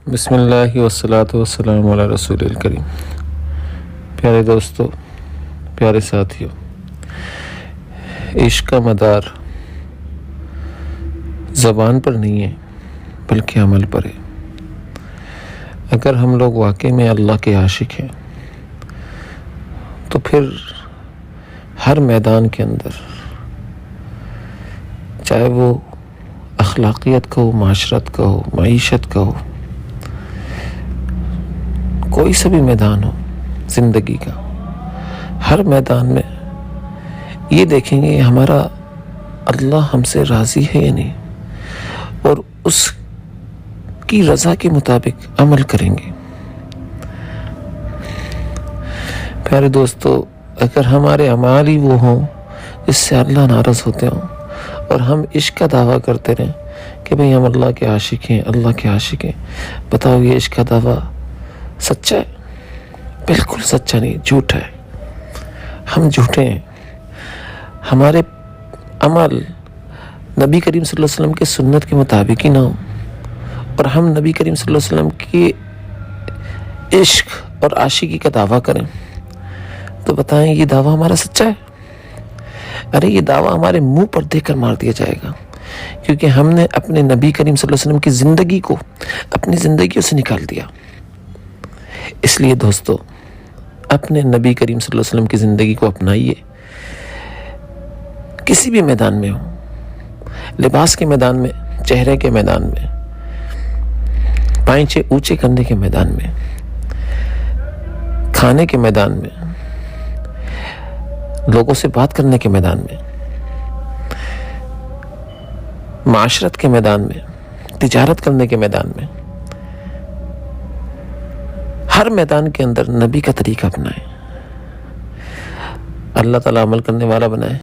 بسم اللہ والصلاۃ والسلام علی رسول الکریم۔ پیارے دوستو، پیارے ساتھیو، عشق کا مدار زبان پر نہیں ہے بلکہ عمل پر ہے۔ اگر ہم لوگ واقعی میں اللہ کے عاشق ہیں تو پھر ہر میدان کے اندر، چاہے وہ اخلاقیت کا ہو، معاشرت کا ہو، معیشت کا ہو، کوئی سا بھی میدان ہو زندگی کا، ہر میدان میں یہ دیکھیں گے ہمارا اللہ ہم سے راضی ہے یا نہیں، اور اس کی رضا کے مطابق عمل کریں گے۔ پیارے دوستو، اگر ہمارے اعمال ہی وہ ہوں جس سے اللہ ناراض ہوتے ہوں، اور ہم عشق کا دعویٰ کرتے رہیں کہ بھئی ہم اللہ کے عاشق ہیں، اللہ کے عاشق ہیں، بتاؤ یہ عشق کا دعویٰ سچا ہے؟ بالکل سچا نہیں، جھوٹا ہے۔ ہم جھوٹے ہیں۔ ہمارے عمل نبی کریم صلی اللہ علیہ وسلم کے سنت کے مطابق ہی نہ ہو، اور ہم نبی کریم صلی اللہ علیہ وسلم کے عشق اور عاشقی کا دعویٰ کریں، تو بتائیں یہ دعویٰ ہمارا سچا ہے؟ ارے یہ دعویٰ ہمارے منہ پر دے کر مار دیا جائے گا، کیونکہ ہم نے اپنے نبی کریم صلی اللہ علیہ وسلم کی زندگی کو اپنی زندگیوں سے نکال دیا۔ اس لیے دوستو، اپنے نبی کریم صلی اللہ علیہ وسلم کی زندگی کو اپنائیے، کسی بھی میدان میں ہو، لباس کے میدان میں، چہرے کے میدان میں، پائنچے اونچے کرنے کے میدان میں، کھانے کے میدان میں، لوگوں سے بات کرنے کے میدان میں، معاشرت کے میدان میں، تجارت کرنے کے میدان میں، ہر میدان کے اندر نبی کا طریقہ اپنائیں۔ اللہ تعالیٰ عمل کرنے والا بنائے۔